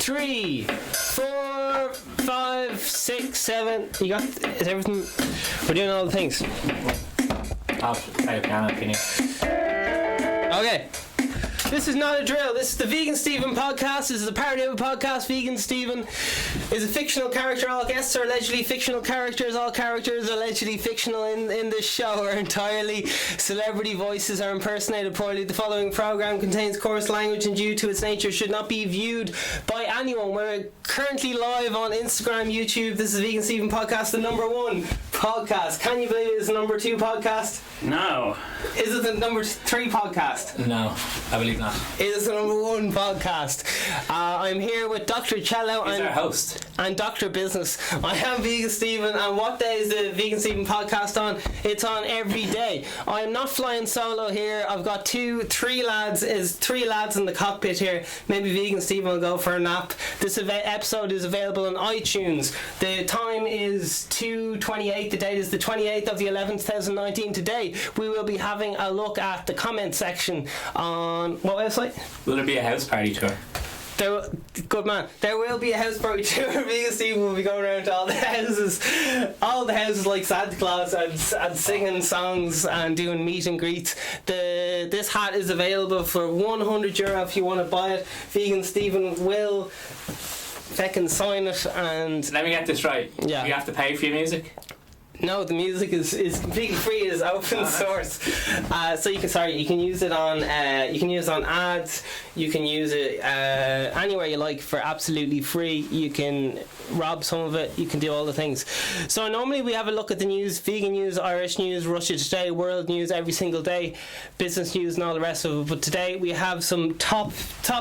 3, 4, 5, 6, 7. You got? Is everything? We're doing all the things. I'll play a piano if you need. Okay. This is not a drill. This is the VeganSteven podcast. This is a parody of a podcast. VeganSteven is a fictional character. All guests are allegedly fictional characters. All characters are allegedly fictional in this show are entirely celebrity voices are impersonated poorly. The following program contains coarse language and due to its nature should not be viewed by anyone. We're currently live on Instagram, YouTube. This is VeganSteven podcast, the number 1 podcast. Can you believe it's the number 2 podcast? No. Is it the number 3 podcast? No, I believe not. It is the number 1 podcast. I'm here with Dr. Cello He's our host. and Dr. Business. I am VeganSteven, and what day is the VeganSteven podcast on? It's on every day. I am not flying solo here. I've got 3 lads in the cockpit here. Maybe VeganSteven will go for a nap. This episode is available on iTunes. The time is 2:28. The date is the 28th of the 11th, 2019. Today we will be having a look at the comment section on what website? Will there be a house party tour? Good man. There will be a house party tour. VeganSteven will be going around to all the houses like Santa Claus and singing songs and doing meet and greets. This hat is available for €100 if you want to buy it. VeganSteven will fucking sign it, and Let me get this right. Yeah. You have to pay for your music? no, the music is completely free. It is open source, so you can use it on ads. You can use it anywhere you like for absolutely free. You can rob some of it. You can do all the things. So normally we have a look at the news: vegan news, Irish news, Russia Today, world news every single day, business news, and all the rest of it. But today we have some top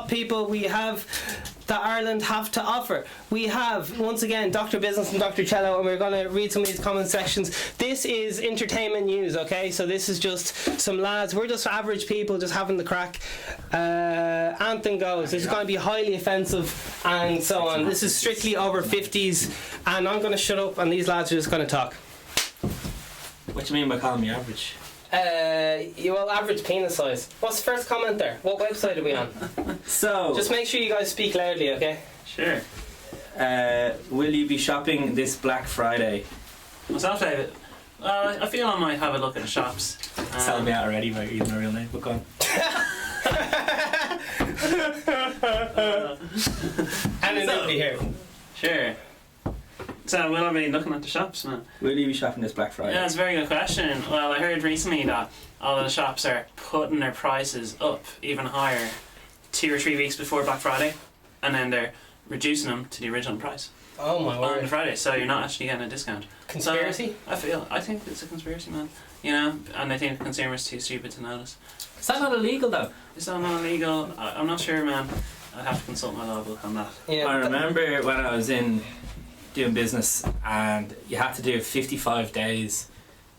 people. We have that Ireland have to offer. We have, once again, Dr. Business and Dr. Cello, and we're going to read some of these comment sections. This is entertainment news, okay? So this is just some lads. We're just average people just having the crack. Anthem goes. This is going to be highly offensive and so on. This is strictly over 50s, and I'm going to shut up and these lads are just going to talk. What do you mean by calling me average? Average penis size. What's the first comment there? What website are we on? So, Just make sure you guys speak loudly, okay? Sure. will you be shopping this Black Friday? Myself, David. I feel I might have a look at the shops. Tell me out already by using my real name, but go on. Anonymity here. Sure. So, will I be looking at the shops, man? Will you be shopping this Black Friday? Yeah, that's a very good question. Well, I heard recently that all of the shops are putting their prices up even higher 2 or 3 weeks before Black Friday, and then they're reducing them to the original price Oh my on the word. Friday, so you're not actually getting a discount. Conspiracy? So, I think it's a conspiracy, man. You know, and I think the consumer's too stupid to notice. Is that not illegal though? Is that not illegal? I'm not sure, man. I'd have to consult my law book on that. Yeah, I remember when I was in doing business and you had to do 55 days.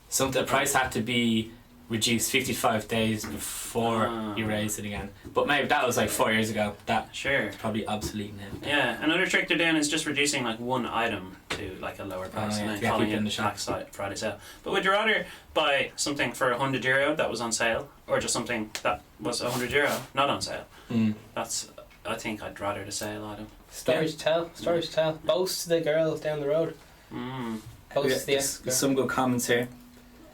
The price had to be reduced 55 days before you raised it again. But maybe that was like 4 years ago. That's Sure. probably obsolete now. Yeah, another trick they're doing is just reducing like one item to like a lower price yeah, and to then get calling people in the it shop. Black Friday sale. But would you rather buy something for €100 that was on sale, or just something that was €100 not on sale? I think I'd rather the sale item. Stories to tell. Boast to the girls down the road. Boast to the ex-girl. Some good comments here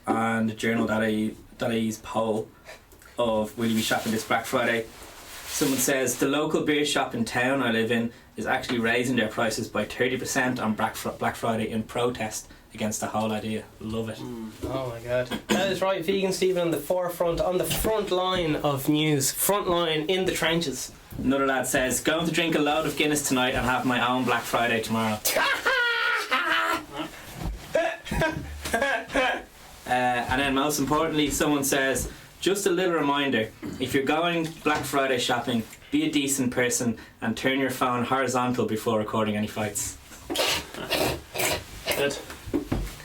on the TheJournal.ie's poll of will you be shopping this Black Friday. Someone says the local beer shop in town I live in is actually raising their prices by 30% on Black Friday in protest against the whole idea. Love it. Oh my god. That is right, VeganSteven on the forefront, on the front line of news. Front line in the trenches. Another lad says going to drink a load of Guinness tonight and have my own Black Friday tomorrow. And then most importantly, someone says just a little reminder, if you're going Black Friday shopping, be a decent person and turn your phone horizontal before recording any fights. Good.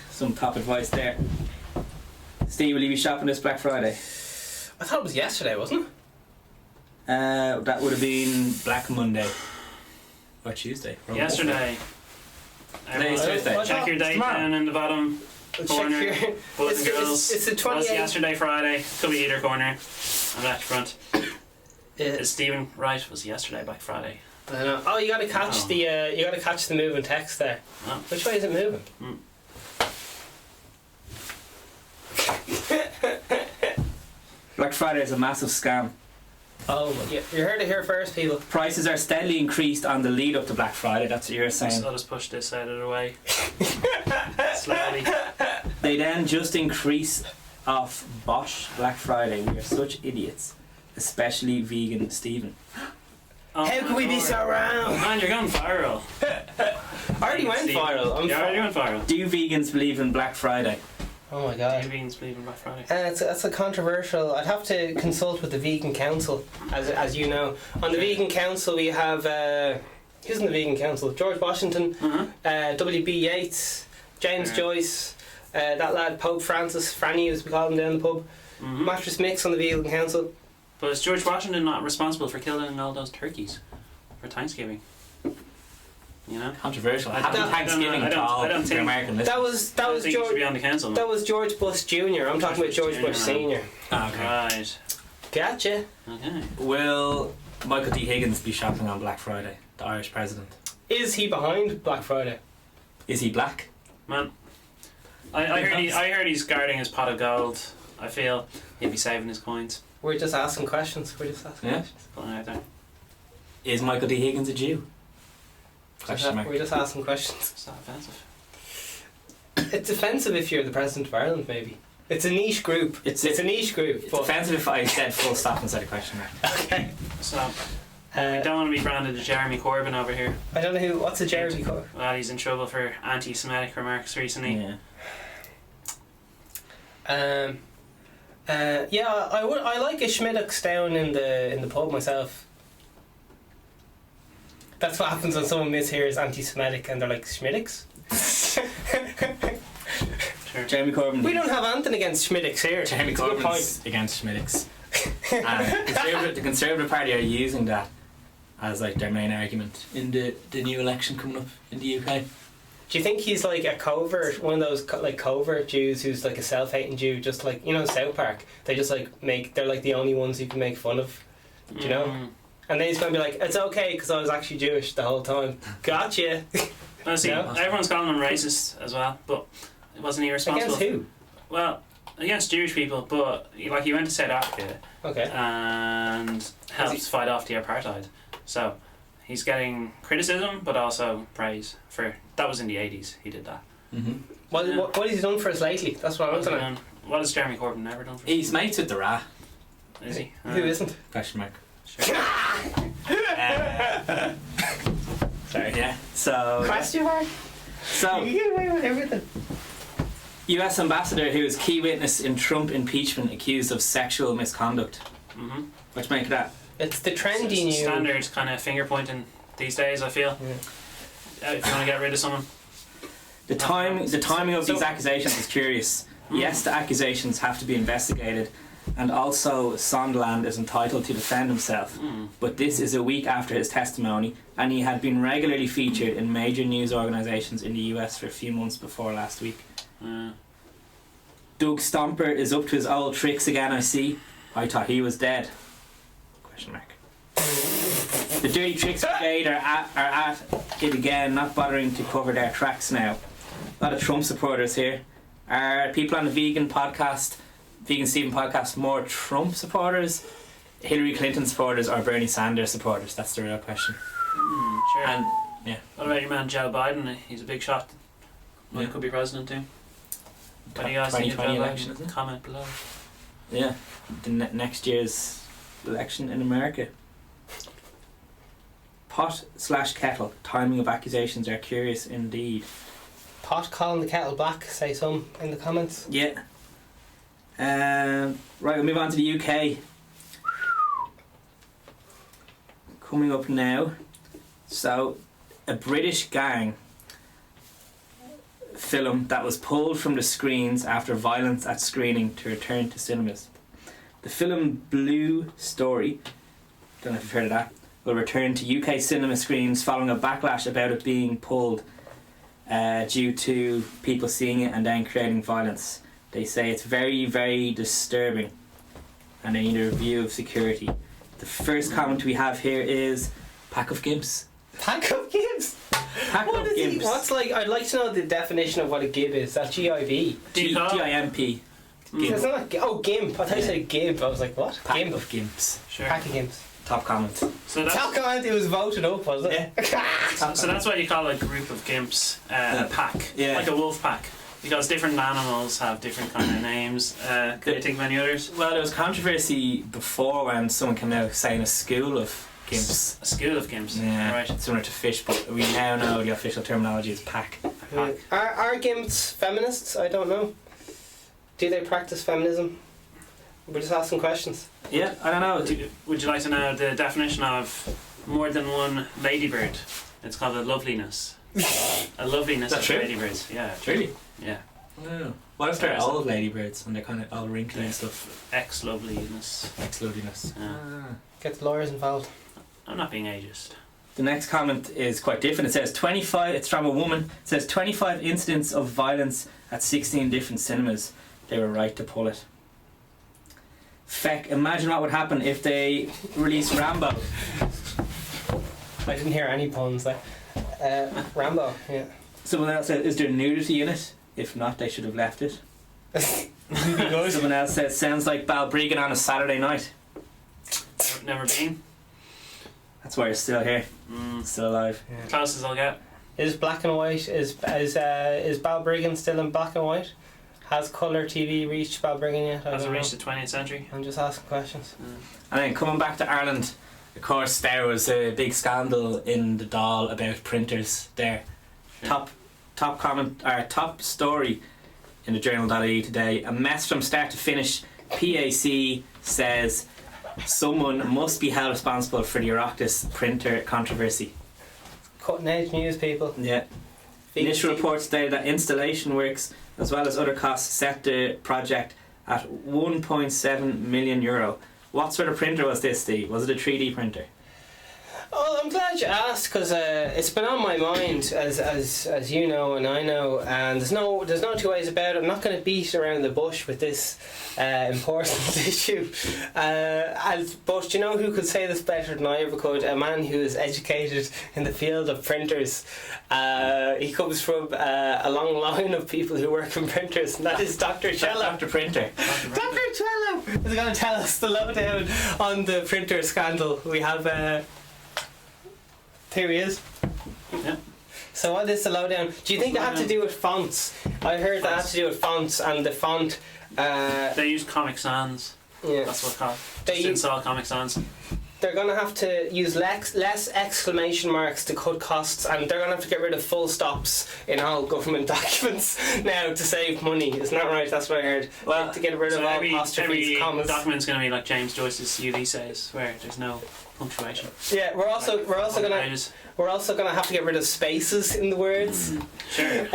Some top advice there. Steve, will you be shopping this Black Friday? I thought it was yesterday, wasn't it? That would have been Black Monday or Tuesday. Or Yesterday. Today's Tuesday. Check your date Tomorrow. down in the bottom corner. Check Boys and girls. It's the Was 28th. yesterday Friday. Could be either corner. I'm back front. Yeah. Is Stephen right? Was yesterday Black Friday? I don't know. Oh, you gotta catch the moving text there. Oh. Which way is it moving? Black Friday is a massive scam. Oh, you heard it here first, people. Prices are steadily increased on the lead up to Black Friday. That's what you're saying. I'll just push this out of the way. Slowly. They then just increase off Bosch Black Friday. We are such idiots. Especially VeganSteven. Oh, How can we be so wrong? Man, you're going viral. I already went viral. You already went viral. Do vegans believe in Black Friday? Oh my Do god. you vegans believe in Black Friday? That's a controversial. I'd have to consult with the Vegan Council, as you know. On the Vegan Council, we have who's in the Vegan Council? George Washington, W.B. Yeats, James Joyce, that lad Pope Francis, Franny as we call him down the pub. Mattress Mix on the Vegan Council. But is George Washington not responsible for killing all those turkeys for Thanksgiving? You know? Controversial. I Happy don't- Thanksgiving I to don't all think- your American listeners. That was I think he should George. be on the council. That was George Bush Jr. I'm talking about George Bush Jr. Senior. Ah, okay. Right. Gotcha. Okay. Will Michael D. Higgins be shopping on Black Friday? The Irish president. Is he behind Black Friday? Is he black? Man, I heard he's guarding his pot of gold. I feel he'll be saving his coins. We're just asking questions. Yeah. Putting it out there. Is Michael D. Higgins a Jew? Question mark. We're just asking questions. It's not offensive. It's offensive if you're the president of Ireland, maybe. It's a niche group. It's a niche group. It's but offensive if I said full stop instead of question mark. okay. So, we don't want to be branded as Jeremy Corbyn over here. I don't know what's a Jeremy Corbyn? Well, he's in trouble for anti-Semitic remarks recently. Yeah. I like a Schmiddux down in the pub myself. That's what happens when someone mishears anti-Semitic and they're like, Schmiddix? Sure. Jeremy Corbyn. We don't have anything against Schmiddix here. Jeremy It's a good Corbyn's against Schmiddix. And the Conservative Party are using that as like their main argument in the new election coming up in the UK. Do you think he's like a covert, one of those like covert Jews who's like a self-hating Jew, just like, you know, South Park? They just like they're like the only ones you can make fun of. Do you know? And then he's going to be like, it's okay because I was actually Jewish the whole time. Gotcha. Well, see, No? everyone's calling him racist as well, but wasn't he responsible? Against who? Well, against Jewish people, but like he went to South Africa Okay. and helped fight off the apartheid. So he's getting criticism, but also praise for that was in the 80s. He did that. Mm-hmm. What has he done for us lately? That's what I want to know. What has Jeremy Corbyn never done for us? He's mates with the Ra. Is he? Who isn't? Question mark. Sure. Sorry. Yeah. So. Question mark? So. You get away with everything. U.S. ambassador who is key witness in Trump impeachment accused of sexual misconduct. Mm-hmm. What do you make of that? It's the trendy new. Standard kind of finger pointing these days, I feel. Yeah. If you want to get rid of someone. The timing of these So- accusations is curious. Yes, the accusations have to be investigated, and also Sondland is entitled to defend himself. But this is a week after his testimony, and he had been regularly featured in major news organisations in the US for a few months before last week. Doug Stomper is up to his old tricks again, I see. I thought he was dead. Question mark. The Dirty Tricks Brigade are at it again, not bothering to cover their tracks now. A lot of Trump supporters here. Are people on the VeganSteven podcast more Trump supporters, Hillary Clinton supporters, or Bernie Sanders supporters? That's the real question. Sure. And yeah, What about your man Joe Biden? He's a big shot. Well, he Yeah. could be president too. What do you guys think of 2020 Joe election, Biden? isn't it? Comment below. yeah, the next year's election in America. Pot/kettle. Timing of accusations are curious indeed. Pot calling the kettle black. Say some in the comments. Yeah. Right, we'll move on to the UK. Coming up now. So, a British gang film that was pulled from the screens after violence at screening to return to cinemas. The film Blue Story, don't know if you've heard of that, will return to UK cinema screens following a backlash about it being pulled due to people seeing it and then creating violence. They say it's very, very disturbing and they need a review of security. The first comment we have here is pack of gimps. Pack of gibs. Pack What of is he? gimps. What's like? I'd like to know the definition of what a gib is. That GIB. Do you call it? GIMP. It's not. Oh, gimp. I thought you said gib. I was like, what? Pack Gimp. of gimps. Sure. Pack of gimps. Top comment. So that's Top comment. It was voted up, was it? so that's why you call a group of gimps a pack, Yeah. like a wolf pack, because different animals have different kind of names. Can you think of any others? Well, there was controversy before when someone came out saying a school of gimps. A school of gimps. Yeah, Right. similar to fish, but we now know the official terminology is pack. A pack. Are gimps feminists? I don't know. Do they practice feminism? We're just asking questions. Yeah, I don't know. Would you like to know the definition of more than one ladybird? It's called a loveliness. A loveliness Is that of true? ladybirds. Yeah. Really? Yeah. Oh. What if they're old ladybirds and they're kind of all wrinkly and stuff? Ex-loveliness. Ex-loveliness. Yeah. Get the lawyers involved. I'm not being ageist. The next comment is quite different. It says 25, it's from a woman, it says 25 incidents of violence at 16 different cinemas. They were right to pull it. Feck, imagine what would happen if they released Rambo. I didn't hear any puns there. Rambo, yeah. Someone else says, is there nudity in it? If not, they should have left it. Good. Someone else says, sounds like Balbriggan on a Saturday night. Never been. That's why you're still here, still alive. Yeah. Closest I'll get. Is black and white, is Balbriggan still in black and white? Has colour TV reached Balbriggan yet? I Hasn't don't know. reached the 20th century. I'm just asking questions. And then coming back to Ireland, of course, there was a big scandal in the Dáil about printers there. Sure. Top story in the Journal.ie today. A mess from start to finish. PAC says someone must be held responsible for the Oireachtas printer controversy. Cutting edge news, people. Yeah. Initial reports stated that installation works as well as other costs set the project at €1.7 million. What sort of printer was this, Steve? Was it a 3D printer? Oh, I'm glad you asked because it's been on my mind as you know and I know, and there's no two ways about it. I'm not going to beat around the bush with this important issue. But you know who could say this better than I ever could? A man who is educated in the field of printers. He comes from a long line of people who work in printers, and that is Dr. Cello. Dr. Printer. Dr. Cello is going to tell us the lowdown on the printer scandal. We have. Here he is. Yeah. So what is the lowdown? Do you think they have to do with fonts? I heard they have to do with fonts and the font. They use Comic Sans. Yeah. That's what it's called. They Just use- install Comic Sans. They're going to have to use less exclamation marks to cut costs, and they're going to have to get rid of full stops in all government documents now to save money. Isn't that right? That's what I heard. Well, to get rid of So all every apostrophes, commas. document's going to be like James Joyce's UD says, where there's no punctuation. Yeah, we're also going to Pages. have to get rid of spaces in the words. Sure.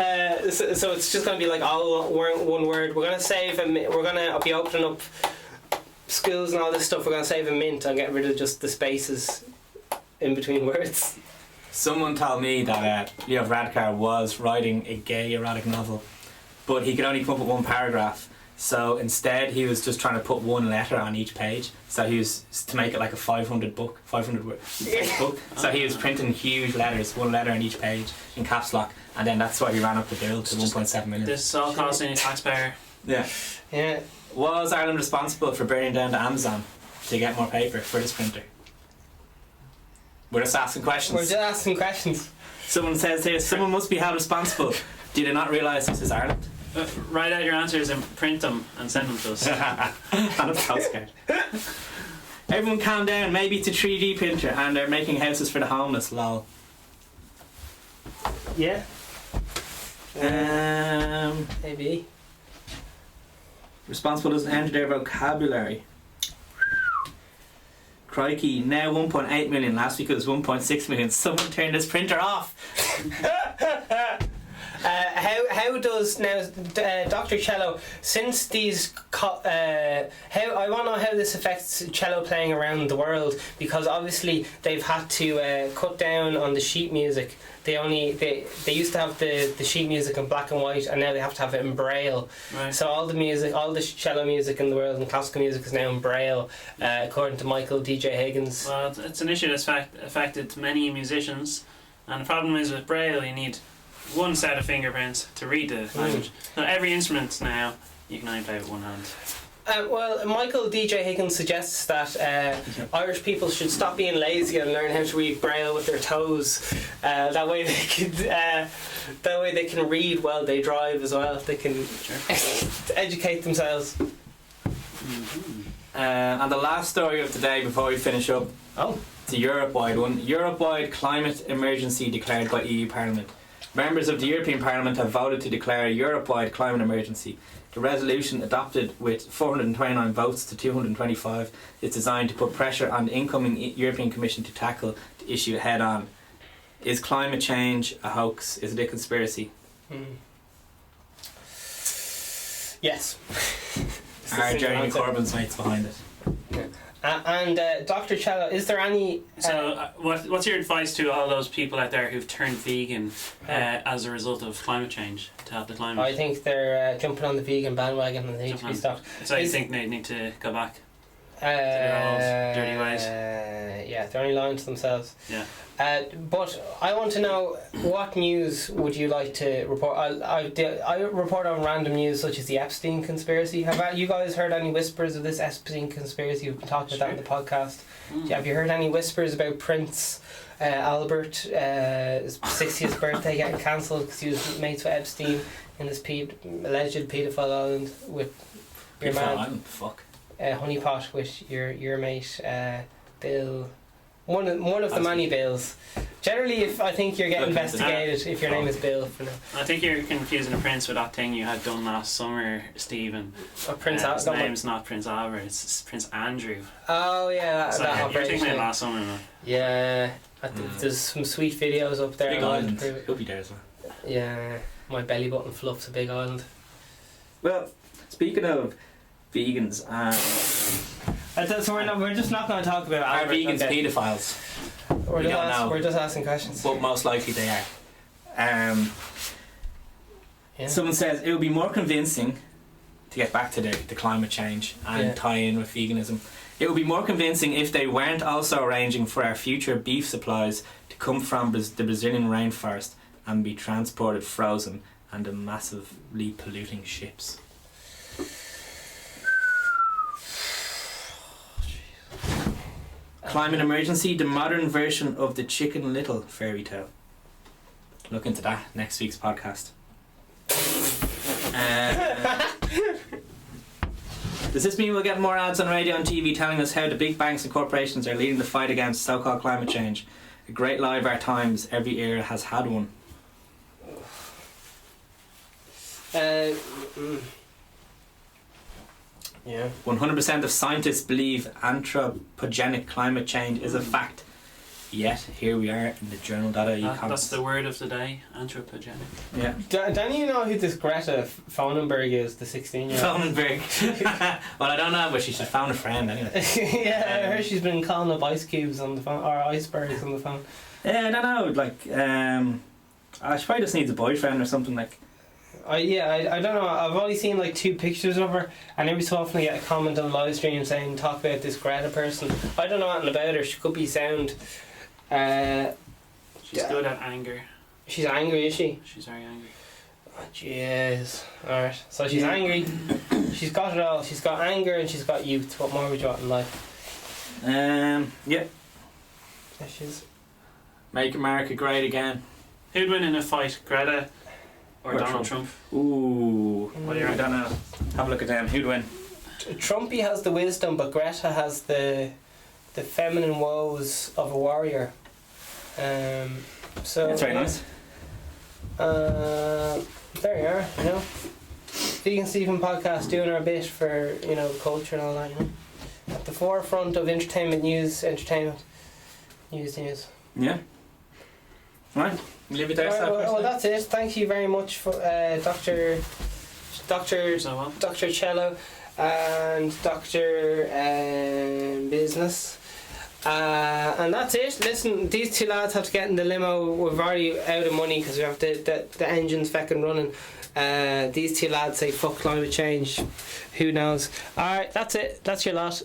So it's just going to be like all one word. We're going to save. We're going to be opening up schools and all this stuff. We're going to save a mint and get rid of just the spaces in between words. Someone told me that Leo Varadkar was writing a gay erotic novel, but he could only come up with one paragraph. So instead, he was just trying to put one letter on each page. So he was to make it like a 500 word book. So he was printing huge letters, one letter on each page in caps lock, and then that's why he ran up the bill to 1.7 million. This is all costing a taxpayer. Yeah. Yeah. Was Ireland responsible for burning down the Amazon to get more paper for this printer? We're just asking questions. We're just asking questions. Someone says here, someone must be held responsible. Did they not realise this is Ireland? Write out your answers and print them and send them to us. On a postcard. Everyone calm down, maybe it's a 3D printer and they're making houses for the homeless, lol. Yeah. Maybe. Responsible doesn't enter their vocabulary. Crikey, now 1.8 million, last week it was 1.6 million. Someone turned this printer off. A how does now Dr. Cello, since these how I want to know how this affects cello playing around the world, because obviously they've had to cut down on the sheet music. They used to have the sheet music in black and white, and now they have to have it in braille. Right. So all the cello music in the world and classical music is now in braille, according to Michael DJ Higgins. Well, it's an issue that's affected many musicians, and the problem is with braille, you need one set of fingerprints to read the language. So every instrument now you can only play with one hand. Well, Michael DJ Higgins suggests that Irish people should stop being lazy and learn how to read braille with their toes. That way they can read while they drive as well. They can educate themselves. Mm-hmm. And the last story of the day before we finish up. Oh. It's a Europe-wide one. Europe-wide climate emergency declared by EU Parliament. Members of the European Parliament have voted to declare a Europe-wide climate emergency. The resolution, adopted with 429 votes to 225, is designed to put pressure on the incoming European Commission to tackle the issue head on. Is climate change a hoax? Is it a conspiracy? Yes. Are Jeremy Corbyn's mates behind it? Yeah. And Dr. Cello, is there any... So what's your advice to all those people out there who've turned vegan as a result of climate change, to help the climate? I think they're jumping on the vegan bandwagon and they need to be stopped. So you think they need to go back to their old dirty ways? Yeah, they're only lying to themselves. Yeah. But I want to know, what news would you like to report? I report on random news such as the Epstein conspiracy. Have you guys heard any whispers of this Epstein conspiracy? We've been talking about that in the podcast. Have you heard any whispers about Prince Albert, his 60th birthday getting cancelled because he was mates with Epstein in this alleged paedophile island with your man? Fuck. Honeypot with your mate Bill. One of the many Bills. Generally, I think you're getting investigated if your name is Bill for now. I think you're confusing a prince with that thing you had done last summer, Stephen. Prince His name's not Prince Albert, it's Prince Andrew. Oh yeah, that you're thinking of last summer, man. Yeah, there's some sweet videos up there. Big island. He'll be there as well. Yeah, my belly button fluffs a big island. Well, speaking of vegans, so we're just not going to talk about are vegans paedophiles? We're just asking questions. But most likely they are. Yeah. Someone says it would be more convincing, to get back to the climate change and tie in with veganism, it would be more convincing if they weren't also arranging for our future beef supplies to come from the Brazilian rainforest and be transported frozen and in massively polluting ships. Climate emergency, the modern version of the Chicken Little fairy tale. Look into that next week's podcast. Does this mean we'll get more ads on radio and TV telling us how the big banks and corporations are leading the fight against so-called climate change? A great lie of our times. Every era has had one. Yeah. 100% of scientists believe anthropogenic climate change is a fact. Yet, here we are in the TheJournal.ie comments. That's the word of the day, anthropogenic. Yeah. Don't you know who this Greta Thunberg is, the 16-year-old? Thunberg. Well, I don't know, but she should have found a friend anyway. Yeah, I heard she's been calling up ice cubes on the phone, or icebergs on the phone. Yeah, I don't know, like, she probably just needs a boyfriend or something, like. I don't know. I've only seen like 2 pictures of her, and every so often I get a comment on the live stream saying talk about this Greta person. I don't know anything about her. She could be sound. She's good at anger. She's angry, is she? She's very angry. Oh, jeez. Alright, so she's angry. She's got it all. She's got anger and she's got youth. What more would you want in life? Yeah. Yeah, she's. Make America great again. Who'd win in a fight, Greta or Donald Trump? Ooh. What do you reckon? I don't know. Have a look at them. Who'd win? Trumpy has the wisdom, but Greta has the feminine woes of a warrior. So That's very nice. There you are, you know. VeganSteven podcast doing our bit for, you know, culture and all that, you know. At the forefront of entertainment news. Yeah. Right, we'll leave it there. Well, that's it. Thank you very much for Dr. Cello and Dr. Business. And that's it. Listen, these two lads have to get in the limo. We're already out of money because we have the engines fucking running. These two lads say fuck climate change. Who knows? Alright, that's it. That's your lot.